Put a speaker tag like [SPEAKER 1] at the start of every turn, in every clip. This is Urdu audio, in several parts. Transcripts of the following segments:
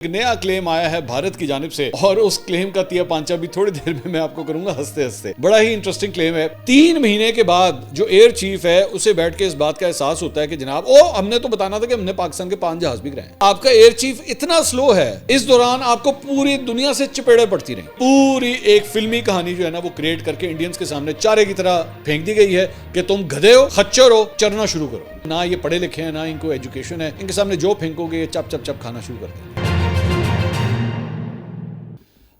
[SPEAKER 1] ایک نیا کلیم آیا ہے بھارت کی جانب سے اور اس کلیم کا تیا پانچا بھی تھوڑی دیر میں آپ کو کروں گا ہنستے ہنستے. بڑا ہی انٹرسٹنگ کلیم ہے. 3 مہینے کے بعد جو ایئر چیف ہے اسے بیٹھ کے اس بات کا احساس ہوتا ہے کہ جناب ہم نے تو بتانا تھا کہ ہم نے پاکستان کے 5 جہاز بھی گرائے ہیں. آپ کا ایئر چیف اتنا سلو ہے, اس دوران آپ کو پوری دنیا سے چپیڑے پڑتی رہی. پوری ایک فلمی کہانی جو ہے نا وہ کریٹ کر کے انڈینز کے سامنے چارے کی طرح پھینک دی گئی ہے کہ تم گدھے ہو, خچر ہو, چرنا شروع کرو. نہ یہ پڑھے لکھے ہیں, نہ ان کو ایجوکیشن ہے, ان کے سامنے جو پھینکو گے یہ چپ چپ چپ کھانا شروع کر دیں.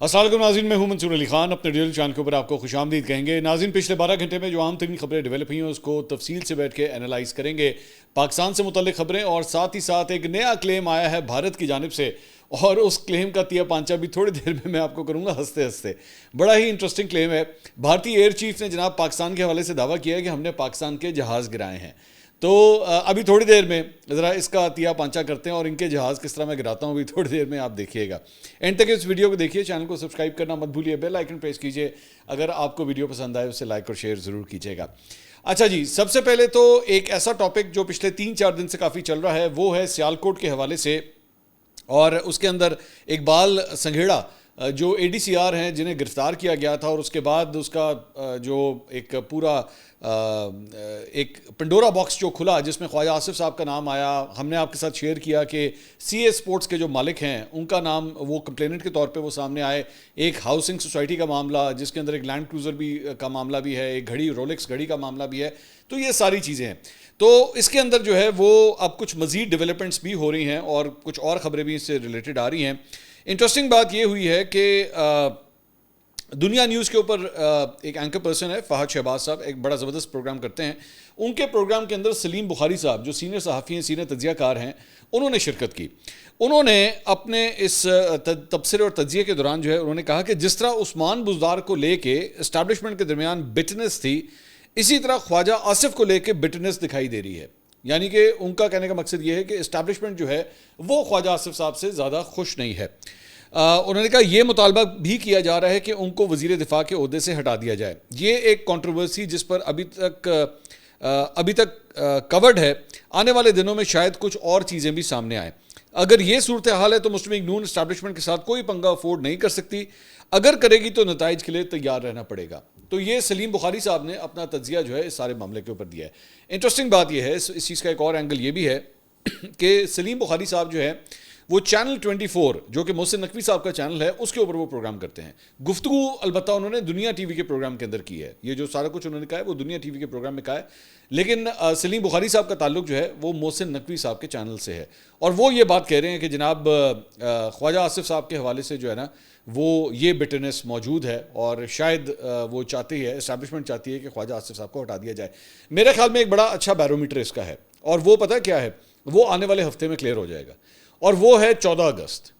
[SPEAKER 1] السلام علیکم ناظرین, میں ہوں منصور علی خان. اپنے ڈیل چینل کے اوپر آپ کو خوش آمدید کہیں گے. ناظرین, پچھلے 12 گھنٹے میں جو عام ترین خبریں ڈیولپ ہوئی ہیں اس کو تفصیل سے بیٹھ کے انالائز کریں گے. پاکستان سے متعلق خبریں اور ساتھ ہی ساتھ ایک نیا کلیم آیا ہے بھارت کی جانب سے اور اس کلیم کا تیا پانچا بھی تھوڑی دیر میں آپ کو کروں گا ہنستے ہنستے. بڑا ہی انٹرسٹنگ کلیم ہے. بھارتی ایئر چیف نے جناب پاکستان کے حوالے سے دعویٰ کیا ہے کہ ہم نے پاکستان کے جہاز گرائے ہیں. تو ابھی تھوڑی دیر میں ذرا اس کا تیا پانچا کرتے ہیں اور ان کے جہاز کس طرح میں گراتا ہوں ابھی تھوڑی دیر میں آپ دیکھیے گا. اینڈ تک اس ویڈیو کو دیکھیے, چینل کو سبسکرائب کرنا مت بھولیے, بیل آئیکن پریس کیجیے. اگر آپ کو ویڈیو پسند آئے اسے لائک اور شیئر ضرور کیجیے گا. اچھا جی, سب سے پہلے تو ایک ایسا ٹاپک جو پچھلے 3-4 دن سے کافی چل رہا ہے وہ ہے سیالکوٹ کے حوالے سے, اور اس کے اندر اقبال سنگھیڑا جو اے ڈی سی آر ہیں جنہیں گرفتار کیا گیا تھا, اور اس کے بعد اس کا جو ایک پورا ایک پنڈورا باکس جو کھلا جس میں خواجہ آصف صاحب کا نام آیا. ہم نے آپ کے ساتھ شیئر کیا کہ سی اے اسپورٹس کے جو مالک ہیں ان کا نام وہ کمپلیننٹ کے طور پہ وہ سامنے آئے. ایک ہاؤسنگ سوسائٹی کا معاملہ جس کے اندر ایک لینڈ کروزر بھی کا معاملہ بھی ہے, ایک گھڑی رولکس گھڑی کا معاملہ بھی ہے. تو یہ ساری چیزیں ہیں. تو اس کے اندر جو ہے وہ اب کچھ مزید ڈیولپمنٹس بھی ہو رہی ہیں اور کچھ اور خبریں بھی اس سے ریلیٹڈ آ رہی ہیں. انٹرسٹنگ بات یہ ہوئی ہے کہ دنیا نیوز کے اوپر ایک اینکر پرسن ہے فہد شہباز صاحب, ایک بڑا زبردست پروگرام کرتے ہیں. ان کے پروگرام کے اندر سلیم بخاری صاحب جو سینئر صحافی ہیں, سینئر تجزیہ کار ہیں, انہوں نے شرکت کی. انہوں نے اپنے اس تبصرے اور تجزیے کے دوران جو ہے انہوں نے کہا کہ جس طرح عثمان بزدار کو لے کے اسٹیبلشمنٹ کے درمیان بٹنس تھی, اسی طرح خواجہ آصف کو لے کے بٹنس دکھائی دے رہی ہے. یعنی کہ ان کا کہنے کا مقصد یہ ہے کہ اسٹیبلشمنٹ جو ہے وہ خواجہ آصف صاحب سے زیادہ خوش نہیں ہے. انہوں نے کہا یہ مطالبہ بھی کیا جا رہا ہے کہ ان کو وزیر دفاع کے عہدے سے ہٹا دیا جائے. یہ ایک کنٹروورسی جس پر ابھی تک کورڈ ہے. آنے والے دنوں میں شاید کچھ اور چیزیں بھی سامنے آئیں. اگر یہ صورتحال ہے تو مسلم لیگ نون اسٹیبلشمنٹ کے ساتھ کوئی پنگا افورڈ نہیں کر سکتی. اگر کرے گی تو نتائج کے لیے تیار رہنا پڑے گا. تو یہ سلیم بخاری صاحب نے اپنا تجزیہ جو ہے اس سارے معاملے کے اوپر دیا ہے. انٹرسٹنگ بات یہ ہے, اس چیز کا ایک اور اینگل یہ بھی ہے کہ سلیم بخاری صاحب جو ہے وہ چینل 24 جو کہ محسن نقوی صاحب کا چینل ہے اس کے اوپر وہ پروگرام کرتے ہیں. گفتگو البتہ انہوں نے دنیا ٹی وی کے پروگرام کے اندر کی ہے. یہ جو سارا کچھ انہوں نے کہا ہے وہ دنیا ٹی وی کے پروگرام میں کہا ہے, لیکن سلیم بخاری صاحب کا تعلق جو ہے وہ محسن نقوی صاحب کے چینل سے ہے. اور وہ یہ بات کہہ رہے ہیں کہ جناب خواجہ آصف صاحب کے حوالے سے جو ہے نا وہ یہ بٹنس موجود ہے اور شاید وہ چاہتی ہے, اسٹیبلشمنٹ چاہتی ہے کہ خواجہ آصف صاحب کو ہٹا دیا جائے. میرے خیال میں ایک بڑا اچھا بیرومیٹر اس کا ہے, اور وہ پتہ کیا ہے, وہ آنے والے ہفتے میں کلیئر ہو جائے گا, اور وہ ہے 14 اگست.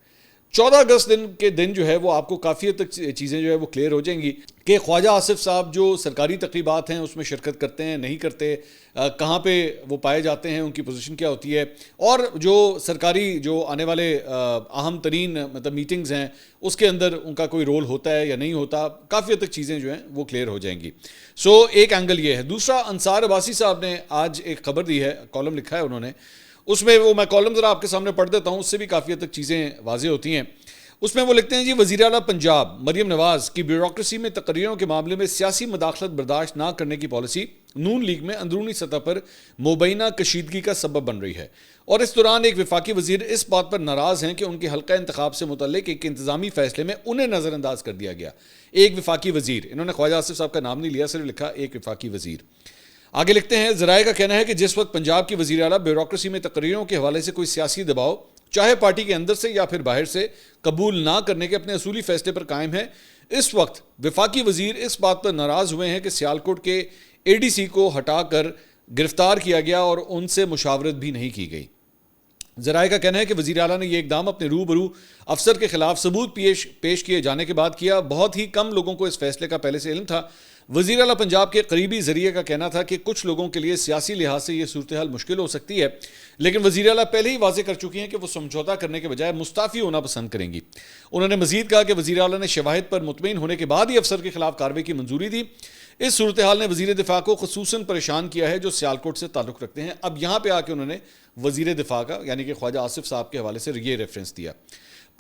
[SPEAKER 1] 14 اگست کے دن جو ہے وہ آپ کو کافی حد تک چیزیں جو ہے وہ کلیئر ہو جائیں گی کہ خواجہ آصف صاحب جو سرکاری تقریبات ہیں اس میں شرکت کرتے ہیں نہیں کرتے, کہاں پہ وہ پائے جاتے ہیں, ان کی پوزیشن کیا ہوتی ہے, اور جو سرکاری جو آنے والے اہم ترین مطلب میٹنگز ہیں اس کے اندر ان کا کوئی رول ہوتا ہے یا نہیں ہوتا. کافی حد تک چیزیں جو ہیں وہ کلیئر ہو جائیں گی. سو ایک اینگل یہ ہے. دوسرا, انصار عباسی صاحب نے آج ایک خبر دی ہے, کالم لکھا ہے انہوں نے, اس میں وہ میں کالم ذرا آپ کے سامنے پڑھ دیتا ہوں, اس سے بھی کافی حد تک چیزیں واضح ہوتی ہیں. اس میں وہ لکھتے ہیں جی, وزیر اعلیٰ پنجاب مریم نواز کی بیوروکریسی میں تقرریوں کے معاملے میں سیاسی مداخلت برداشت نہ کرنے کی پالیسی نون لیگ میں اندرونی سطح پر مبینہ کشیدگی کا سبب بن رہی ہے. اور اس دوران ایک وفاقی وزیر اس بات پر ناراض ہیں کہ ان کے حلقہ انتخاب سے متعلق ایک انتظامی فیصلے میں انہیں نظر انداز کر دیا گیا. ایک وفاقی وزیر, انہوں نے خواجہ آصف صاحب کا نام نہیں لیا, صرف لکھا ایک وفاقی وزیر. آگے لکھتے ہیں, ذرائع کا کہنا ہے کہ جس وقت پنجاب کی وزیر اعلیٰ بیوروکریسی میں تقرریوں کے حوالے سے کوئی سیاسی دباؤ چاہے پارٹی کے اندر سے یا پھر باہر سے قبول نہ کرنے کے اپنے اصولی فیصلے پر قائم ہے, اس وقت وفاقی وزیر اس بات پر ناراض ہوئے ہیں کہ سیالکوٹ کے اے ڈی سی کو ہٹا کر گرفتار کیا گیا اور ان سے مشاورت بھی نہیں کی گئی. ذرائع کا کہنا ہے کہ وزیر اعلیٰ نے یہ اقدام اپنے روبرو افسر کے خلاف ثبوت پیش کیے جانے کے بعد کیا. بہت ہی کم لوگوں کو اس فیصلے کا پہلے سے علم تھا. وزیر اعلیٰ پنجاب کے قریبی ذریعے کا کہنا تھا کہ کچھ لوگوں کے لیے سیاسی لحاظ سے یہ صورتحال مشکل ہو سکتی ہے, لیکن وزیر اعلیٰ پہلے ہی واضح کر چکی ہیں کہ وہ سمجھوتا کرنے کے بجائے مستعفی ہونا پسند کریں گی. انہوں نے مزید کہا کہ وزیر اعلیٰ نے شواہد پر مطمئن ہونے کے بعد ہی افسر کے خلاف کارروائی کی منظوری دی. اس صورتحال نے وزیر دفاع کو خصوصاً پریشان کیا ہے جو سیالکوٹ سے تعلق رکھتے ہیں. اب یہاں پہ آ کے انہوں نے وزیر دفاع کا یعنی کہ خواجہ آصف صاحب کے حوالے سے یہ ریفرنس دیا.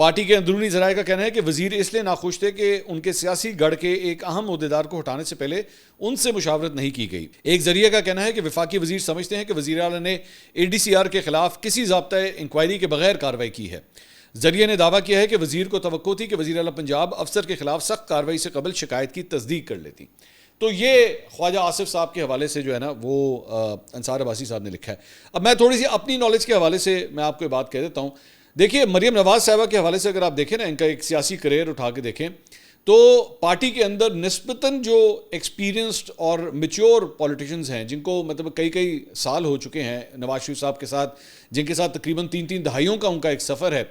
[SPEAKER 1] پارٹی کے اندرونی ذرائع کا کہنا ہے کہ وزیر اس لیے ناخوش تھے کہ ان کے سیاسی گڑھ کے ایک اہم عہدیدار کو ہٹانے سے پہلے ان سے مشاورت نہیں کی گئی. ایک ذریعے کا کہنا ہے کہ وفاقی وزیر سمجھتے ہیں کہ وزیر اعلیٰ نے ADCR کے خلاف کسی ضابطۂ انکوائری کے بغیر کارروائی کی ہے. ذریعے نے دعویٰ کیا ہے کہ وزیر کو توقع تھی کہ وزیر اعلیٰ پنجاب افسر کے خلاف سخت کارروائی سے قبل شکایت کی تصدیق کر لیتی. تو یہ خواجہ آصف صاحب کے حوالے سے جو ہے نا وہ انصار عباسی صاحب نے لکھا ہے. اب میں تھوڑی سی اپنی نالج کے حوالے سے میں آپ کو یہ بات کہہ دیتا ہوں. دیکھیے مریم نواز صاحبہ کے حوالے سے اگر آپ دیکھیں نا ان کا ایک سیاسی کریئر اٹھا کے دیکھیں تو پارٹی کے اندر نسبتاً جو ایکسپیرینسڈ اور میچور پولیٹیشنز ہیں جن کو مطلب کئی سال ہو چکے ہیں نواز شریف صاحب کے ساتھ, جن کے ساتھ تقریباً 3 دہائیوں کا ان کا ایک سفر ہے,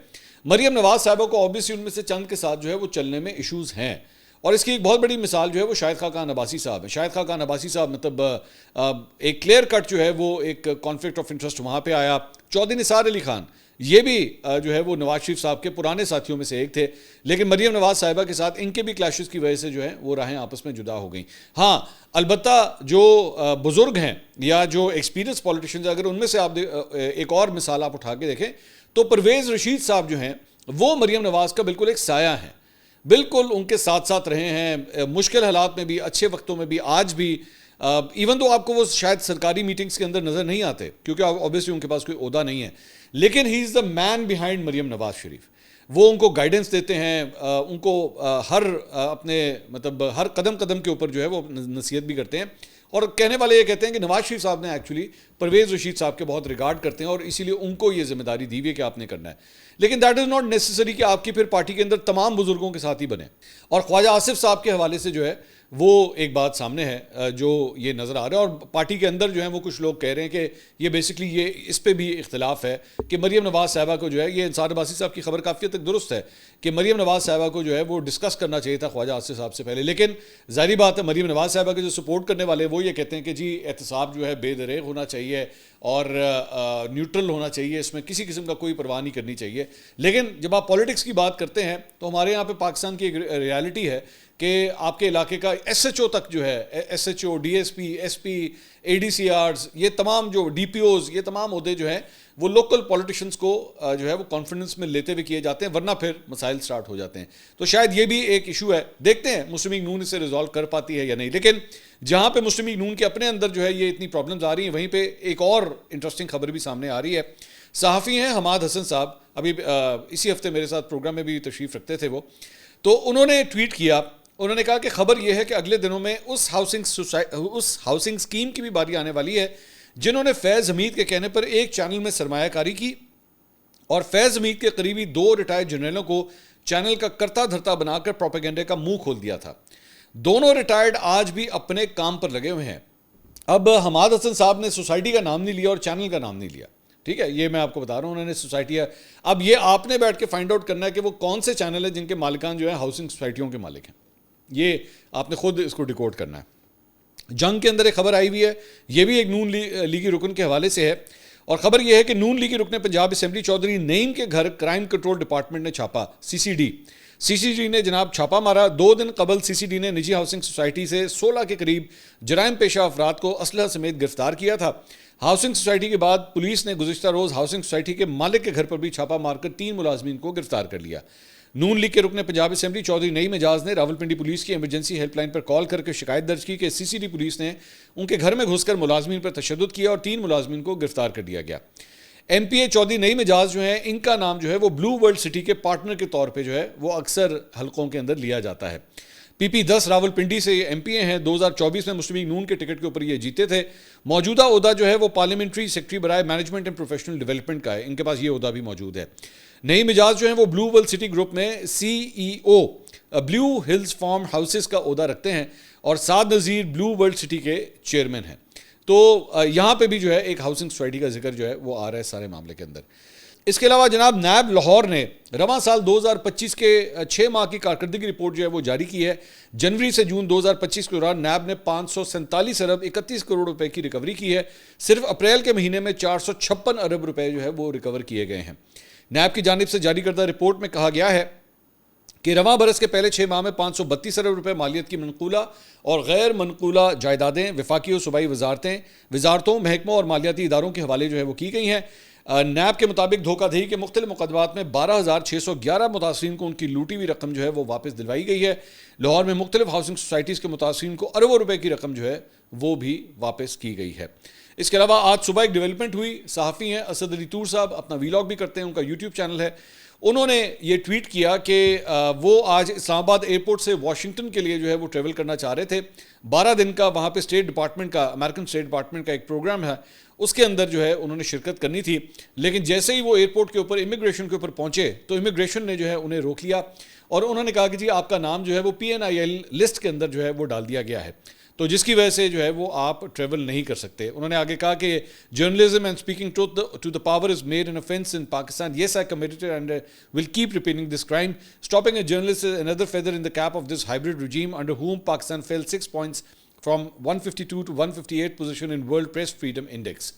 [SPEAKER 1] مریم نواز صاحبہ کو اوبیسلی ان میں سے چند کے ساتھ جو ہے وہ چلنے میں ایشوز ہیں. اور اس کی ایک بہت بڑی مثال جو ہے وہ شاہد خاقان عباسی صاحب ہے. شاہد خاقان عباسی صاحب مطلب ایک کلیئر کٹ جو ہے وہ ایک کانفلکٹ آف انٹرسٹ وہاں پہ آیا. چودھری نثار علی خان یہ بھی جو ہے وہ نواز شریف صاحب کے پرانے ساتھیوں میں سے ایک تھے, لیکن مریم نواز صاحبہ کے ساتھ ان کے بھی کلیشز کی وجہ سے جو ہے وہ راہیں آپس میں جدا ہو گئیں. ہاں البتہ جو بزرگ ہیں یا جو ایکسپیرینس پولیٹیشنز اگر ان میں سے آپ ایک اور مثال آپ اٹھا کے دیکھیں تو پرویز رشید صاحب جو ہیں وہ مریم نواز کا بالکل ایک سایہ ہیں, بالکل ان کے ساتھ ساتھ رہے ہیں مشکل حالات میں بھی, اچھے وقتوں میں بھی, آج بھی. ایون تو آپ کو وہ شاید سرکاری میٹنگز کے اندر نظر نہیں آتے کیونکہ اوبیسلی ان کے پاس کوئی عہدہ نہیں ہے, لیکن ہی از دا مین بیہائنڈ مریم نواز شریف. وہ ان کو گائیڈنس دیتے ہیں, ان کو ہر اپنے مطلب ہر قدم کے اوپر جو ہے وہ نصیحت بھی کرتے ہیں. اور کہنے والے یہ کہتے ہیں کہ نواز شریف صاحب نے ایکچولی پرویز رشید صاحب کے بہت ریگارڈ کرتے ہیں اور اسی لیے ان کو یہ ذمہ داری دی ہوئی ہے کہ آپ نے کرنا ہے. لیکن دیٹ از ناٹ نیسیسری کہ آپ کی پھر پارٹی کے اندر تمام بزرگوں کے ساتھ ہی بنے. اور خواجہ آصف صاحب کے حوالے سے جو ہے وہ ایک بات سامنے ہے جو یہ نظر آ رہا ہے, اور پارٹی کے اندر جو ہے وہ کچھ لوگ کہہ رہے ہیں کہ یہ بیسکلی یہ اس پہ بھی اختلاف ہے کہ مریم نواز صاحبہ کو جو ہے, یہ انصار عباسی صاحب کی خبر کافی حد تک درست ہے کہ مریم نواز صاحبہ کو جو ہے وہ ڈسکس کرنا چاہیے تھا خواجہ آصف صاحب سے پہلے. لیکن ظاہری بات ہے مریم نواز صاحبہ کے جو سپورٹ کرنے والے وہ یہ کہتے ہیں کہ جی احتساب جو ہے بے دریغ ہونا چاہیے اور نیوٹرل ہونا چاہیے, اس میں کسی قسم کا کوئی پرواہ نہیں کرنی چاہیے. لیکن جب آپ پولیٹکس کی بات کرتے ہیں تو ہمارے یہاں پہ پاکستان کی ایک ریالٹی ہے کہ آپ کے علاقے کا SHO تک جو ہے, SHO, DSP, SP, ADCRs, یہ تمام جو DPOs, یہ تمام عہدے جو ہیں وہ لوکل پولیٹیشنز کو جو ہے وہ کانفیڈنس میں لیتے ہوئے کیے جاتے ہیں, ورنہ پھر مسائل سٹارٹ ہو جاتے ہیں. تو شاید یہ بھی ایک ایشو ہے, دیکھتے ہیں مسلم لیگ نون اسے ریزالو کر پاتی ہے یا نہیں. لیکن جہاں پہ مسلم لیگ نون کے اپنے اندر جو ہے یہ اتنی پرابلمز آ رہی ہیں, وہیں پہ ایک اور انٹرسٹنگ خبر بھی سامنے آ رہی ہے. صحافی ہیں حماد حسن صاحب, ابھی اسی ہفتے میرے ساتھ پروگرام میں بھی تشریف رکھتے تھے وہ, تو انہوں نے ٹویٹ کیا, انہوں نے کہا کہ خبر یہ ہے کہ اگلے دنوں میں اس ہاؤسنگ اسکیم کی بھی باری آنے والی ہے جنہوں نے فیض حمید کے کہنے پر ایک چینل میں سرمایہ کاری کی اور فیض حمید کے قریبی 2 ریٹائرڈ جنرلوں کو چینل کا کرتا دھرتا بنا کر پروپیگنڈے کا منہ کھول دیا تھا. دونوں ریٹائرڈ آج بھی اپنے کام پر لگے ہوئے ہیں. اب حماد حسن صاحب نے سوسائٹی کا نام نہیں لیا اور چینل کا نام نہیں لیا, ٹھیک ہے, یہ میں آپ کو بتا رہا ہوں, انہوں نے سوسائٹی ہے. اب یہ آپ نے بیٹھ کے فائنڈ آؤٹ کرنا ہے کہ وہ کون سے چینل ہیں جن کے مالکان جو ہیں ہاؤسنگ سوسائٹیوں کے مالک ہیں. یہ آپ نے خود اس کو ڈیکوڈ کرنا ہے. جنگ کے اندر ایک خبر آئی ہوئی ہے, یہ بھی ایک نون لیگی رکن کے حوالے سے ہے, اور خبر یہ ہے کہ نون لیگی رکن پنجاب اسمبلی چودھری نعیم کے گھر کرائم کنٹرول ڈپارٹمنٹ نے چھاپا. CCD نے جناب چھاپا مارا. 2 دن قبل CCD نے نجی ہاؤسنگ سوسائٹی سے 16 کے قریب جرائم پیشہ افراد کو اسلحہ سمیت گرفتار کیا تھا. ہاؤسنگ سوسائٹی کے بعد پولیس نے گزشتہ روز ہاؤسنگ سوسائٹی کے مالک کے گھر پر بھی چھاپا مار کر 3 ملازمین کو گرفتار کر لیا. نون لیگ کے رکن پنجاب اسمبلی چودھری نعیم اعجاز نے راولپنڈی پولیس کی ایمرجنسی ہیلپ لائن پر کال کر کے شکایت درج کی کہ CCD پولیس نے ان کے گھر میں گھس کر ملازمین پر تشدد کیا اور 3 ملازمین کو گرفتار کر دیا گیا. MPA چودھری نعیم اعجاز جو ہیں, ان کا نام جو ہے وہ بلو ورلڈ سٹی کے پارٹنر کے طور پہ جو ہے وہ اکثر حلقوں کے اندر لیا جاتا ہے. PP10 راولپنڈی سے یہ MPA ہیں. 2024 میں مسلم لیگ نون کے ٹکٹ کے اوپر یہ جیتے تھے. موجودہ عہدہ جو ہے وہ پارلیمنٹری سیکرٹری برائے مینجمنٹ اینڈ پروفیشنل ڈیولپمنٹ کا ہے, ان کے پاس یہ عہدہ بھی موجود ہے. نعیم اعجاز جو ہیں وہ بلو ورلڈ سٹی گروپ میں CEO blue Hills form houses کا عہدہ رکھتے ہیں اور سعد نذیر بلو ورلڈ سٹی کے چیئرمین ہیں. تو یہاں پہ بھی جو ہے ایک ہاؤسنگ سوسائٹی کا ذکر جو ہے وہ آ رہا ہے سارے معاملے کے اندر. اس کے علاوہ جناب نیب لاہور نے رواں سال 2025 کے 6 ماہ کی کارکردگی رپورٹ جو ہے وہ جاری کی ہے. جنوری سے جون 2025 کے دوران نیب نے 547 ارب 31 کروڑ روپے کی ریکوری کی ہے. صرف اپریل کے مہینے میں 456 ارب روپے جو ہے وہ ریکور کیے گئے ہیں. نیب کی جانب سے جاری کردہ رپورٹ میں کہا گیا ہے کہ رواں برس کے پہلے 6 ماہ میں 532 ارب روپے مالیت کی منقولہ اور غیر منقولہ جائیدادیں وفاقی و صوبائی وزارتوں, محکموں اور مالیاتی اداروں کے حوالے جو ہے وہ کی گئی ہیں. نیب کے مطابق دھوکہ دہی کے مختلف مقدمات میں 12,611 متاثرین کو ان کی لوٹی ہوئی رقم جو ہے وہ واپس دلوائی گئی ہے. لاہور میں مختلف ہاؤسنگ سوسائٹیز کے متاثرین کو اربوں روپے کی رقم جو ہے وہ بھی واپس کی گئی ہے. اس کے علاوہ آج صبح ایک ڈیولپمنٹ ہوئی. صحافی ہیں اسد علی طور صاحب, اپنا ویلاگ بھی کرتے ہیں, ان کا یوٹیوب چینل ہے. انہوں نے یہ ٹویٹ کیا کہ وہ آج اسلام آباد ایئرپورٹ سے واشنگٹن کے لیے جو ہے وہ ٹریول کرنا چاہ رہے تھے. 12 دن کا وہاں پہ اسٹیٹ ڈپارٹمنٹ کا, امریکن اسٹیٹ ڈپارٹمنٹ کا ایک پروگرام ہے, اس کے اندر جو ہے انہوں نے شرکت کرنی تھی. لیکن جیسے ہی وہ ایئرپورٹ کے اوپر امیگریشن کے اوپر پہنچے تو امیگریشن نے جو ہے انہیں روک لیا اور انہوں نے کہا کہ جی آپ کا نام جو ہے وہ PNIL لسٹ کے اندر جو ہے وہ ڈال دیا گیا ہے, تو جس کی وجہ سے جو ہے وہ آپ ٹریول نہیں کر سکتے. انہوں نے آگے کہا کہ journalism and speaking to the power is made an offense in Pakistan. Yes, I committed it and will keep repeating this crime. Stopping a journalist is another feather in the cap of this hybrid regime under whom Pakistan fell 6 points from 152 to 158 position in World Press Freedom Index.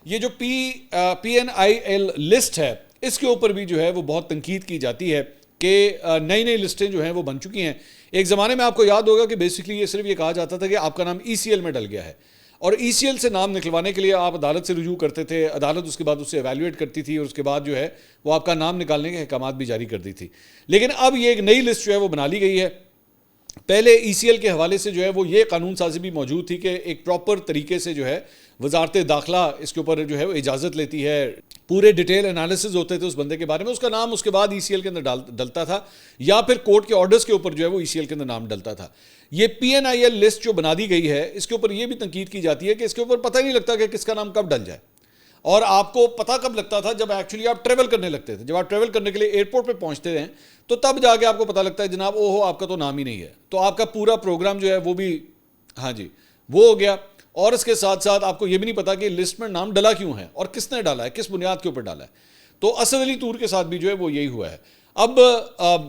[SPEAKER 1] یہ جو PNIL لسٹ ہے اس کے اوپر بھی جو ہے وہ بہت تنقید کی جاتی ہے کہ نئی نئی لسٹیں جو ہیں وہ بن چکی ہیں. ایک زمانے میں آپ کو یاد ہوگا کہ بیسکلی یہ صرف یہ کہا جاتا تھا کہ آپ کا نام ECL میں ڈل گیا ہے, اور ECL سے نام نکلوانے کے لیے آپ عدالت سے رجوع کرتے تھے, عدالت اس کے بعد اسے ایویلویٹ کرتی تھی اور اس کے بعد جو ہے وہ آپ کا نام نکالنے کے احکامات بھی جاری کر دی تھی. لیکن اب یہ ایک نئی لسٹ جو ہے وہ بنا لی گئی ہے. پہلے ECL کے حوالے سے جو ہے وہ یہ قانون سازی بھی موجود تھی کہ ایک پراپر طریقے سے جو ہے وزارت داخلہ اس کے اوپر جو ہے وہ اجازت لیتی ہے, پورے ڈیٹیل انالیسز ہوتے تھے اس بندے کے بارے میں, اس کا نام اس کے بعد ECL کے اندر ڈلتا تھا یا پھر کورٹ کے آرڈرز کے اوپر جو ہے وہ ECL کے اندر نام ڈلتا تھا. یہ PNIL لسٹ جو بنا دی گئی ہے اس کے اوپر یہ بھی تنقید کی جاتی ہے کہ اس کے اوپر پتہ ہی نہیں لگتا کہ کس کا نام کب ڈل جائے, اور آپ کو پتہ کب لگتا تھا جب ایکچولی آپ ٹریول کرنے لگتے تھے. جب آپ ٹریول کرنے کے لیے ایئرپورٹ پہ پہنچتے ہیں تو تب جا کے آپ کو پتہ لگتا ہے جناب اوہو آپ کا تو نام ہی نہیں ہے, تو آپ کا پورا پروگرام جو ہے وہ بھی ہاں جی وہ ہو گیا. اور اس کے ساتھ ساتھ آپ کو یہ بھی نہیں پتا کہ لسٹ میں نام ڈلا کیوں ہے اور کس نے ڈالا ہے, کس بنیاد کے اوپر ڈالا ہے. تو اسد علی طور کے ساتھ بھی جو ہے وہ یہی ہوا ہے. اب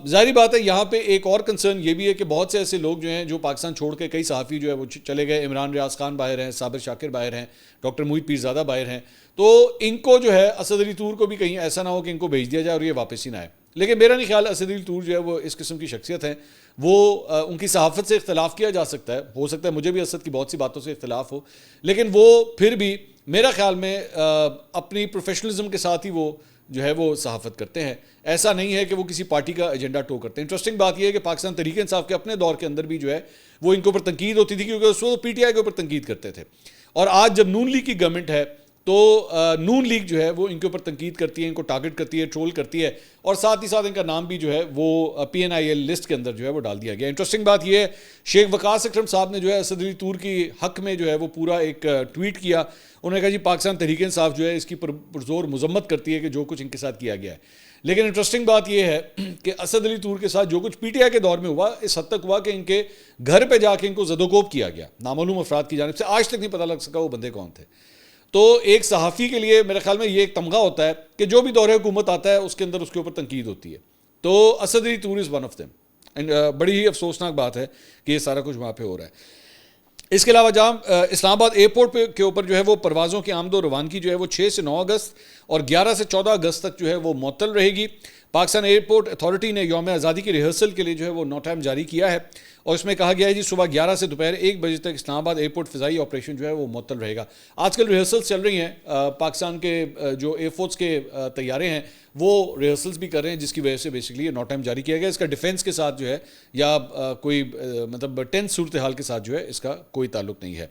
[SPEAKER 1] ظاہری بات ہے یہاں پہ ایک اور کنسرن یہ بھی ہے کہ بہت سے ایسے لوگ جو ہیں جو پاکستان چھوڑ کے, کئی صحافی جو ہے وہ چلے گئے, عمران ریاض خان باہر ہیں, صابر شاکر باہر ہیں, ڈاکٹر محیط پیرزادہ باہر ہیں, تو ان کو جو ہے اسد علی طور کو بھی کہیں ایسا نہ ہو کہ ان کو بھیج دیا جائے اور یہ واپس ہی نہ آئے. لیکن میرا نہیں خیال اسد علی طور جو ہے وہ اس قسم کی شخصیت ہے, وہ ان کی صحافت سے اختلاف کیا جا سکتا ہے, ہو سکتا ہے مجھے بھی اسد کی بہت سی باتوں سے اختلاف ہو, لیکن وہ پھر بھی میرا خیال میں اپنی پروفیشنلزم کے ساتھ ہی وہ جو ہے وہ صحافت کرتے ہیں. ایسا نہیں ہے کہ وہ کسی پارٹی کا ایجنڈا ٹو کرتے ہیں. انٹرسٹنگ بات یہ ہے کہ پاکستان تحریک انصاف کے اپنے دور کے اندر بھی جو ہے وہ ان کے اوپر تنقید ہوتی تھی کیونکہ اس وقت PTI کے اوپر تنقید کرتے تھے, اور آج جب نون لیگ کی گورنمنٹ ہے تو نون لیگ جو ہے وہ ان کے اوپر تنقید کرتی ہے, ان کو ٹارگٹ کرتی ہے, ٹرول کرتی ہے, اور ساتھ ہی ساتھ ان کا نام بھی جو ہے وہ PNIL لسٹ کے اندر جو ہے وہ ڈال دیا گیا. انٹرسٹنگ بات یہ ہے شیخ وقاص اکرم صاحب نے جو ہے اسد علی طور کی حق میں جو ہے وہ پورا ایک ٹویٹ کیا. انہوں نے کہا جی پاکستان تحریک انصاف جو ہے اس کی پرزور مذمت کرتی ہے کہ جو کچھ ان کے ساتھ کیا گیا ہے. لیکن انٹرسٹنگ بات یہ ہے کہ اسد علی طور کے ساتھ جو کچھ PTI کے دور میں ہوا اس حد تک ہوا کہ ان کے گھر پہ جا کے ان کو زد و کوب کیا گیا نامعلوم افراد کی جانب سے. آج تک نہیں پتہ لگ سکا وہ بندے کون تھے. تو ایک صحافی کے لیے میرے خیال میں یہ ایک تمغہ ہوتا ہے کہ جو بھی دور حکومت آتا ہے اس کے اندر اس کے اوپر تنقید ہوتی ہے. تو اسد علی طور از ون آف دیم. بڑی ہی افسوسناک بات ہے کہ یہ سارا کچھ وہاں پہ ہو رہا ہے. اس کے علاوہ جہاں اسلام آباد ایئرپورٹ کے اوپر جو ہے وہ پروازوں کی آمد و روانگی جو ہے وہ 6 سے 9 اگست اور 11 سے 14 اگست تک جو ہے وہ معطل رہے گی. پاکستان ایئرپورٹ اتھارٹی نے یوم آزادی کی ریہرسل کے لیے جو ہے وہ نو ٹائم جاری کیا ہے, اور اس میں کہا گیا ہے جی صبح 11 سے دوپہر 1 بجے تک اسلام آباد ایئرپورٹ فضائی آپریشن جو ہے وہ معطل رہے گا. آج کل ریہرسلس چل رہی ہیں, پاکستان کے جو ایئر فورس کے طیارے ہیں وہ ریہرسلس بھی کر رہے ہیں, جس کی وجہ سے بیسکلی یہ نو ٹائم جاری کیا گیا. اس کا ڈیفنس کے ساتھ جو ہے یا کوئی مطلب ٹینس صورتحال کے ساتھ جو ہے اس کا کوئی تعلق نہیں ہے.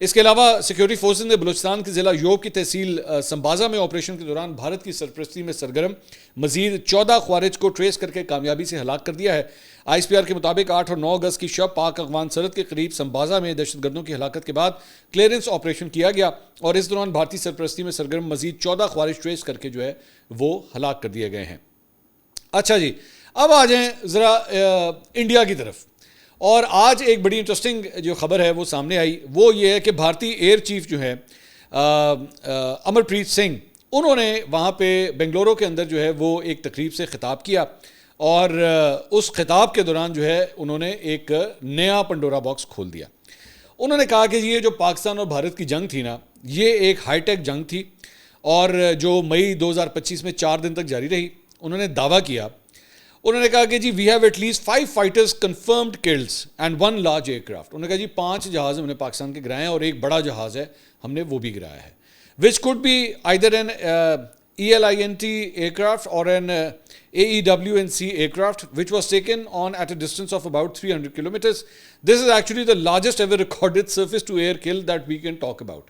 [SPEAKER 1] اس کے علاوہ سیکیورٹی فورسز نے بلوچستان کے ضلع یوب کی تحصیل سمبازا میں آپریشن کے دوران بھارت کی سرپرستی میں سرگرم مزید 14 خوارج کو ٹریس کر کے کامیابی سے ہلاک کر دیا ہے. ISPR کے مطابق 8 اور 9 اگست کی شب پاک افغان سرحد کے قریب سمبازا میں دہشت گردوں کی ہلاکت کے بعد کلیئرنس آپریشن کیا گیا, اور اس دوران بھارتی سرپرستی میں سرگرم مزید 14 خوارج ٹریس کر کے جو ہے وہ ہلاک کر دیے گئے ہیں. اچھا جی, اب آ جائیں ذرا انڈیا کی طرف. اور آج ایک بڑی انٹرسٹنگ جو خبر ہے وہ سامنے آئی, وہ یہ ہے کہ بھارتی ایئر چیف جو ہے امر پریت سنگھ, انہوں نے وہاں پہ بنگلورو کے اندر جو ہے وہ ایک تقریب سے خطاب کیا, اور اس خطاب کے دوران جو ہے انہوں نے ایک نیا پنڈورا باکس کھول دیا. انہوں نے کہا کہ یہ جو پاکستان اور بھارت کی جنگ تھی نا, یہ ایک ہائی ٹیک جنگ تھی, اور جو مئی 2025 میں 4 دن تک جاری رہی. انہوں نے دعویٰ کیا, انہوں نے کہا کہ جی we have at least 5 fighters confirmed kills and 1 large aircraft. انہوں نے کہا جی 5 جہاز ہم نے پاکستان کے گرائے ہیں اور ایک بڑا جہاز ہے ہم نے وہ بھی گرایا ہے. which could be either an ELINT aircraft or an AEW&C aircraft, which was taken on at a distance of about 300 kilometers. This is actually the largest ever recorded surface-to-air kill that we can talk about.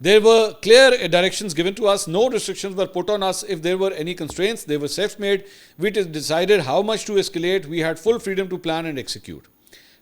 [SPEAKER 1] There were clear directions given to us. No restrictions were put on us. If there were any constraints, they were self-made. We decided how much to escalate. We had full freedom to plan and execute.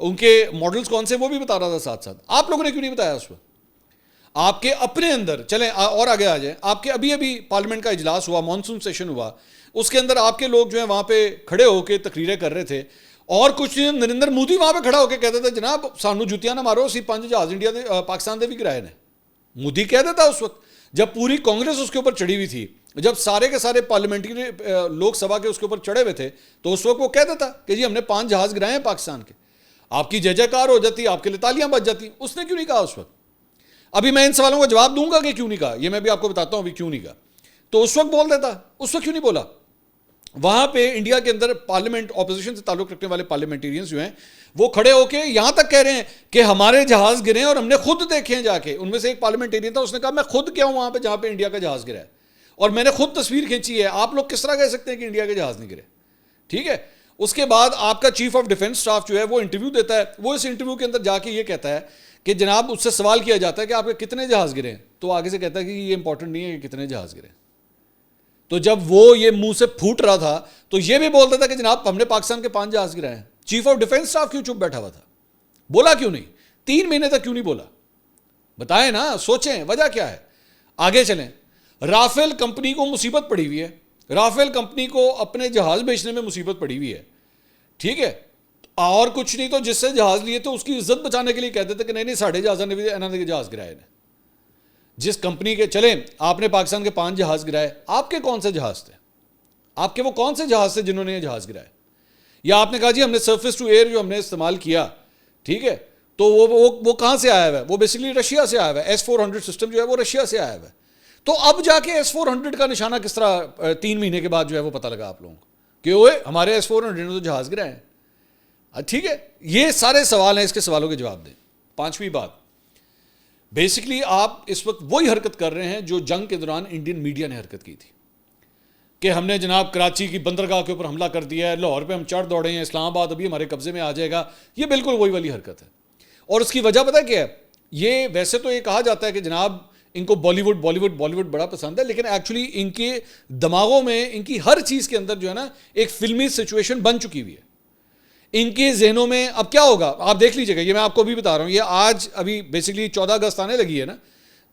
[SPEAKER 1] ان کے ماڈلز کون سے وہ بھی بتا رہا تھا ساتھ ساتھ. آپ لوگوں نے کیوں نہیں بتایا اس وقت؟ آپ کے اپنے اندر چلیں اور آگے آ جائیں, آپ کے ابھی پارلیمنٹ کا اجلاس ہوا, مانسون سیشن ہوا, اس کے اندر آپ کے لوگ جو ہیں وہاں پہ کھڑے ہو کے تقریریں کر رہے تھے, اور کچھ نریندر مودی وہاں پہ کھڑا ہو کے کہتا تھا جناب سانو جوتیاں نہ مارو, اسی 5 جہاز انڈیا دے پاکستان دے بھی کرائے نے. مودی کہہ دیتا اس وقت جب پوری کانگریس اس کے اوپر چڑھی ہوئی تھی, جب سارے کے سارے پارلیمنٹری لوک سبھا کے اس کے اوپر چڑھے ہوئے تھے, تو اس وقت وہ کہہ دیتا کہ جی ہم نے 5 جہاز گرائے ہیں پاکستان کے. آپ کی جے جے کار ہو جاتی, آپ کے لیے تالیاں بج جاتی. اس نے کیوں نہیں کہا اس وقت؟ ابھی میں ان سوالوں کا جواب دوں گا کہ کیوں نہیں کہا, یہ میں بھی آپ کو بتاتا ہوں ابھی کیوں نہیں کہا. تو اس وقت بول دیتا, اس وقت کیوں نہیں بولا؟ وہاں پہ انڈیا کے اندر پارلیمنٹ اپوزیشن سے تعلق رکھنے والے پارلیمنٹیرینز جو ہیں وہ کھڑے ہو کے یہاں تک کہہ رہے ہیں کہ ہمارے جہاز گرے ہیں اور ہم نے خود دیکھے ہیں جا کے. ان میں سے ایک پارلیمنٹیرین تھا, اس نے کہا میں خود گیا ہوں وہاں پہ جہاں پہ انڈیا کا جہاز گرا ہے, اور میں نے خود تصویر کھینچی ہے. آپ لوگ کس طرح کہہ سکتے ہیں کہ انڈیا کے جہاز نہیں گرے؟ ٹھیک ہے. اس کے بعد آپ کا چیف آف ڈیفنس اسٹاف جو ہے وہ انٹرویو دیتا ہے, وہ اس انٹرویو کے اندر جا کے یہ کہتا ہے کہ جناب اس سے سوال کیا جاتا ہے کہ آپ کے کتنے جہاز گرے ہیں, تو آگے سے کہتا ہے کہ یہ امپورٹنٹ نہیں ہے کہ کتنے جہاز گرے. تو جب وہ یہ منہ سے پھوٹ رہا تھا تو یہ بھی بولتا تھا کہ جناب ہم نے پاکستان کے 5 جہاز گرائے ہیں. چیف آف ڈیفنس اسٹاف کیوں چپ بیٹھا ہوا تھا؟ بولا کیوں نہیں؟ 3 مہینے تک کیوں نہیں بولا؟ بتائیں نا, سوچیں وجہ کیا ہے. آگے چلیں. رافیل کمپنی کو مصیبت پڑی ہوئی ہے, رافیل کمپنی کو اپنے جہاز بیچنے میں مصیبت پڑی ہوئی ہے. ٹھیک ہے, اور کچھ نہیں تو جس سے جہاز لیے تو اس کی عزت بچانے کے لیے کہتے تھے کہ نہیں ساڑھے جہازوں نے بھی انہوں نے جہاز گرائے نے. جس کمپنی کے چلیں آپ نے پاکستان کے 5 جہاز گرائے, آپ کے کون سے جہاز تھے؟ آپ کے وہ کون سے جہاز تھے جنہوں نے یہ جہاز گرائے؟ یا آپ نے کہا جی ہم نے سرفیس ٹو ایئر جو ہم نے استعمال کیا, ٹھیک ہے, تو وہ کہاں سے آیا ہوا ہے؟ وہ بیسیکلی رشیا سے آیا ہوا ہے. S-400 سسٹم جو ہے وہ رشیا سے آیا ہوا ہے. تو اب جا کے S-400 کا نشانہ کس طرح 3 مہینے کے بعد جو ہے وہ پتہ لگا آپ لوگوں کو کہ اوئے ہمارے S-400 نے تو جہاز گرائے ہیں. ٹھیک ہے, یہ سارے سوال ہیں, اس کے سوالوں کے جواب دیں. 5ویں بات, بیسکلی آپ اس وقت وہی حرکت کر رہے ہیں جو جنگ کے دوران انڈین میڈیا نے حرکت کی تھی کہ ہم نے جناب کراچی کی بندرگاہ کے اوپر حملہ کر دیا ہے, لاہور پہ ہم چڑھ دوڑے ہیں, اسلام آباد ابھی ہمارے قبضے میں آ جائے گا. یہ بالکل وہی والی حرکت ہے. اور اس کی وجہ پتہ کیا ہے؟ یہ ویسے تو یہ کہا جاتا ہے کہ جناب ان کو بالی ووڈ بڑا پسند ہے, لیکن ایکچولی ان کے دماغوں میں ان کی ہر چیز کے اندر جو ہے نا ایک فلمی سچویشن بن چکی ہوئی ہے. ان کے ذہنوں میں اب کیا ہوگا آپ دیکھ لیجئے گا. یہ میں آپ کو بھی بتا رہا ہوں, یہ آج ابھی بیسکلی 14 اگست آنے لگی ہے نا,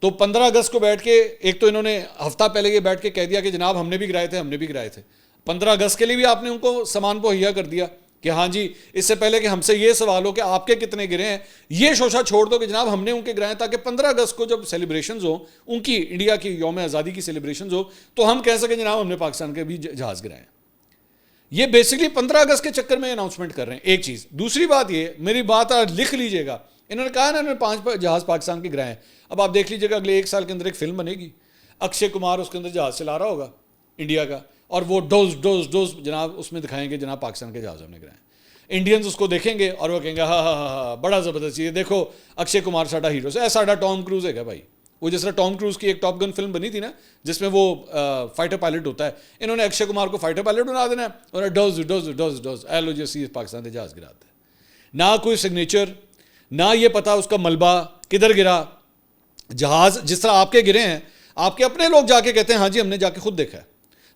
[SPEAKER 1] تو 15 اگست کو بیٹھ کے ایک تو انہوں نے ہفتہ پہلے یہ بیٹھ کے کہہ دیا کہ جناب ہم نے بھی گرائے تھے. 15 اگست کے لیے بھی آپ نے ان کو سامان مہیا کر دیا کہ ہاں جی اس سے پہلے کہ ہم سے یہ سوال ہو کہ آپ کے کتنے گرے ہیں, یہ شوشہ چھوڑ دو کہ جناب ہم نے ان کے گرائے, تاکہ 15 اگست کو جب سیلیبریشنز ہوں ان کی انڈیا کی یوم آزادی کی سیلیبریشنز ہو تو ہم کہہ سکیں جناب ہم نے پاکستان کے بھی جہاز گرائے ہیں. یہ بیسکلی 15 اگست کے چکر میں اناؤنسمنٹ کر رہے ہیں. ایک چیز. دوسری بات یہ, میری بات لکھ لیجئے گا, انہوں نے کہا نا انہوں نے 5 جہاز پاکستان کے گرائے ہیں. اب آپ دیکھ لیجئے گا اگلے 1 سال کے اندر ایک فلم بنے گی, اکشے کمار اس کے اندر جہاز چلا رہا ہوگا انڈیا کا, اور وہ ڈوز جناب اس میں دکھائیں گے جناب پاکستان کے جہاز ہم نے گرائے ہیں. انڈینز اس کو دیکھیں گے اور وہ کہیں گے ہاں بڑا زبردست چیز ہے, دیکھو اکشے کمار ساڈا ہیرو ہے, ساڈا ٹام کروز ہے بھائی. وہ جس طرح ٹام کروز کی ایک ٹاپ گن فلم بنی تھی نا جس میں وہ فائٹر پائلٹ ہوتا ہے, انہوں نے اکشے کمار کو فائٹر پائلٹ بنا دینا ہے اور ڈوز ایلو جیسی پاکستان کے جہاز گراتے ہیں. نہ کوئی سگنیچر, نہ یہ پتا اس کا ملبہ کدھر گرا. جہاز جس طرح آپ کے گرے ہیں, آپ کے اپنے لوگ جا کے کہتے ہیں ہاں جی ہم نے جا کے خود دیکھا ہے,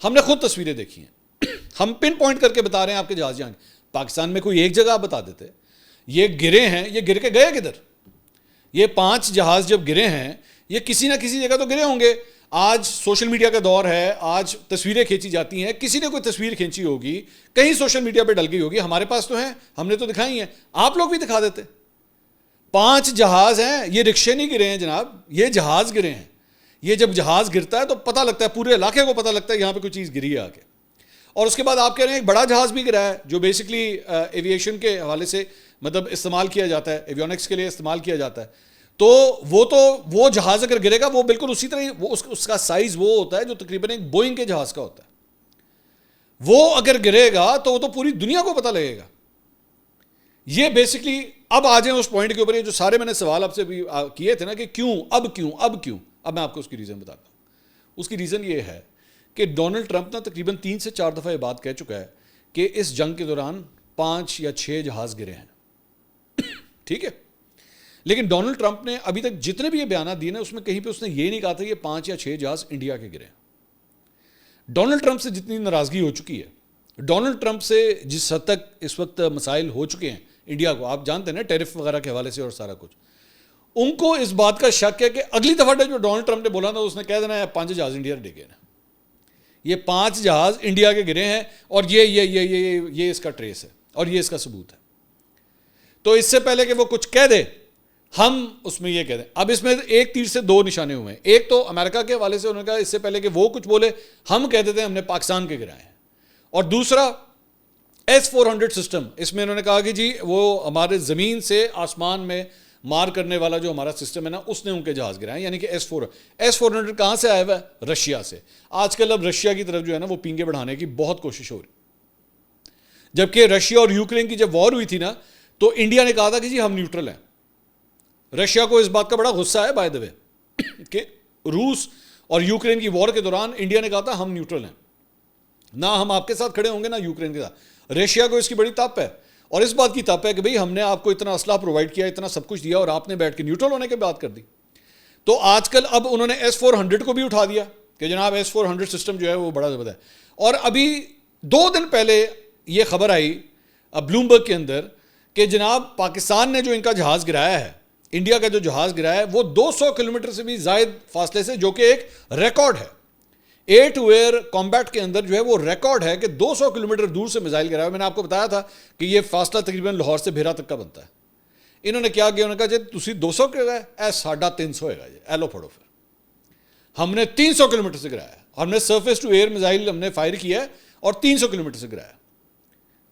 [SPEAKER 1] ہم نے خود تصویریں دیکھی ہیں, ہم پن پوائنٹ کر کے بتا رہے ہیں آپ کے جہاز جہاں. پاکستان میں کوئی ایک جگہ آپ بتا دیتے یہ گرے ہیں, یہ گر کے گئے کدھر؟ یہ 5 جہاز جب گرے ہیں یہ کسی نہ کسی جگہ تو گرے ہوں گے. آج سوشل میڈیا کا دور ہے, آج تصویریں کھینچی جاتی ہیں, کسی نے کوئی تصویر کھینچی ہوگی, کہیں سوشل میڈیا پہ ڈل گئی ہوگی, ہمارے پاس تو ہیں, ہم نے تو دکھائی ہیں, آپ لوگ بھی دکھا دیتے. 5 جہاز ہیں, یہ رکشے نہیں گرے ہیں جناب, یہ جہاز گرے ہیں. یہ جب جہاز گرتا ہے تو پتہ لگتا ہے, پورے علاقے کو پتہ لگتا ہے یہاں پہ کوئی چیز گری ہے آ کے. اور اس کے بعد آپ کہہ رہے ہیں ایک بڑا جہاز بھی گرا ہے جو بیسکلی ایویشن کے حوالے سے مطلب استعمال کیا جاتا ہے, ایویونکس کے لیے استعمال کیا جاتا ہے. تو وہ جہاز اگر گرے گا وہ بالکل اسی طرح وہ اس کا سائز وہ ہوتا ہے جو تقریباً ایک بوئنگ کے جہاز کا ہوتا ہے. وہ اگر گرے گا تو وہ تو پوری دنیا کو پتہ لگے گا. یہ بیسکلی اب آ جائیں اس پوائنٹ کے اوپر, یہ جو سارے میں نے سوال آپ سے بھی کیے تھے نا کہ کیوں اب میں آپ کو اس کی ریزن بتاتا ہوں. اس کی ریزن یہ ہے کہ ڈونلڈ ٹرمپ نا تقریباً 3 سے 4 دفعہ یہ بات کہہ چکا ہے کہ اس جنگ کے دوران 5 یا 6 جہاز گرے ہیں. ٹھیک ہے, لیکن ڈونلڈ ٹرمپ نے ابھی تک جتنے بھی یہ بیانات دیے نا اس میں کہیں پہ اس نے یہ نہیں کہا تھا کہ 5 یا 6 جہاز انڈیا کے گرے ہیں. ڈونلڈ ٹرمپ سے جتنی ناراضگی ہو چکی ہے, ڈونلڈ ٹرمپ سے جس حد تک اس وقت مسائل ہو چکے ہیں انڈیا کو. آپ جانتے ہیں نا ٹیرف وغیرہ کے حوالے سے اور سارا کچھ. ان کو اس بات کا شک ہے کہ اگلی دفعہ جو ڈونلڈ ٹرمپ نے بولا تھا اس نے کہہ دینا ہے 5 جہاز انڈیا ڈگے نا, یہ 5 جہاز انڈیا کے گرے ہیں اور یہ اس کا ٹریس ہے اور یہ اس کا ثبوت ہے. تو اس سے پہلے کہ وہ کچھ کہہ دے ہم اس میں یہ کہہ دیں. اب اس میں ایک تیر سے 2 نشانے ہوئے ہیں. ایک تو امریکہ کے حوالے سے انہوں نے کہا اس سے پہلے کہ وہ کچھ بولے ہم کہہ دیتے ہیں ہم نے پاکستان کے گرائے ہیں. اور دوسرا S-400 سسٹم, اس میں انہوں نے کہا کہ جی وہ ہمارے زمین سے آسمان میں مار کرنے والا جو ہمارا سسٹم ہے نا اس نے ان کے جہاز گرائے, یعنی کہ S-400 کہاں سے آیا ہوا ہے؟ رشیا سے. آج کل اب رشیا کی طرف جو ہے نا وہ پینگے بڑھانے کی بہت کوشش ہو رہی. جبکہ رشیا اور یوکرین کی جب وار ہوئی تھی نا تو انڈیا نے کہا تھا کہ جی ہم نیوٹرل ہیں. رشیا کو اس بات کا بڑا غصہ ہے بائی دا وے کہ روس اور یوکرین کی وار کے دوران انڈیا نے کہا تھا ہم نیوٹرل ہیں, نہ ہم آپ کے ساتھ کھڑے ہوں گے نہ یوکرین کے ساتھ. رشیا کو اس کی بڑی تپ ہے اور اس بات کی تپ ہے کہ بھئی ہم نے آپ کو اتنا اسلحہ پرووائڈ کیا, اتنا سب کچھ دیا اور آپ نے بیٹھ کے نیوٹرل ہونے کی بات کر دی. تو آج کل اب انہوں نے S-400 کو بھی اٹھا دیا کہ جناب S-400 سسٹم جو ہے وہ بڑا زبردست ہے. اور ابھی 2 دن پہلے یہ خبر آئی بلومبرگ کے اندر کہ جناب پاکستان نے جو ان کا جہاز گرایا ہے, انڈیا کا جو جہاز گرایا ہے وہ 200 کلومیٹر سے بھی زائد فاصلے سے, جو کہ ایک ریکارڈ ہے ایئر ٹو ایئر کمبیٹ کے اندر جو ہے وہ ریکارڈ ہے کہ 200 کلومیٹر دور سے میزائل گرایا. میں نے آپ کو بتایا تھا کہ یہ فاصلہ تقریباً لاہور سے بھیرا تک کا بنتا ہے. انہوں نے کیا کیا, انہوں نے کہا جی تسی 200 کے گئے 350 ہوئے گا جی, ایلو پھڑو پھر. ہم نے 300 کلومیٹر سے گرایا ہے, ہم نے سرفیس ٹو ایئر میزائل ہم نے فائر کیا ہے اور 300 کلومیٹر سے گرایا.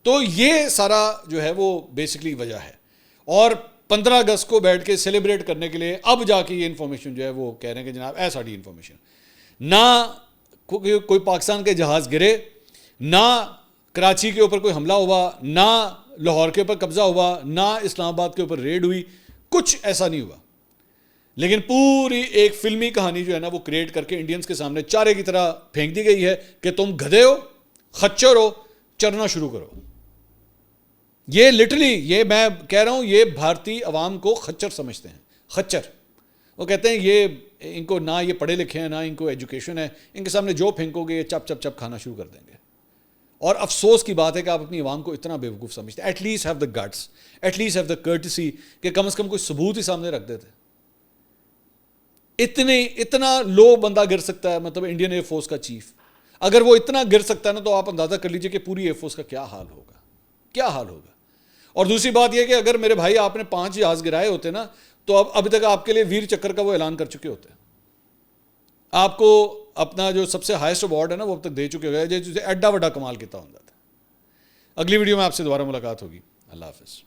[SPEAKER 1] تو یہ سارا جو ہے وہ بیسکلی وجہ ہے. اور 15 اگست کو بیٹھ کے سیلیبریٹ کرنے کے لیے اب جا کے یہ انفارمیشن جو ہے وہ کہہ رہے ہیں کہ جناب ایسا انفارمیشن, نہ کوئی پاکستان کے جہاز گرے, نہ کراچی کے اوپر کوئی حملہ ہوا, نہ لاہور کے اوپر قبضہ ہوا, نہ اسلام آباد کے اوپر ریڈ ہوئی, کچھ ایسا نہیں ہوا. لیکن پوری ایک فلمی کہانی جو ہے نا وہ کریٹ کر کے انڈینز کے سامنے چارے کی طرح پھینک دی گئی ہے کہ تم گدھے ہو, خچر ہو, چرنا شروع کرو. یہ لٹرلی یہ میں کہہ رہا ہوں یہ بھارتی عوام کو خچر سمجھتے ہیں. خچر وہ کہتے ہیں یہ ان کو نہ یہ پڑھے لکھے ہیں نہ ان کو ایجوکیشن ہے, ان کے سامنے جو پھینکو گے یہ چپ چپ چپ کھانا شروع کر دیں گے. اور افسوس کی بات ہے کہ آپ اپنی عوام کو اتنا بیوقوف سمجھتے ہیں. At least have the guts, at least have the courtesy کہ کم از کم کوئی ثبوت ہی سامنے رکھ دیتے. اتنا لو بندہ گر سکتا ہے, مطلب انڈین ایئر فورس کا چیف اگر وہ اتنا گر سکتا ہے نا تو آپ اندازہ کر لیجئے کہ پوری ایئر فورس کا کیا حال ہوگا, کیا حال ہوگا. اور دوسری بات یہ کہ اگر میرے بھائی آپ نے 5 جہاز گرائے ہوتے نا تو ابھی تک آپ کے لیے ویر چکر کا وہ اعلان کر چکے ہوتے. آپ کو اپنا جو سب سے ہائیسٹ ایوارڈ ہے نا وہ اب تک دے چکے ہوئے, جسے ایڈا وڈا کمال کیتا ہوتا تھا. اگلی ویڈیو میں آپ سے دوبارہ ملاقات ہوگی. اللہ حافظ.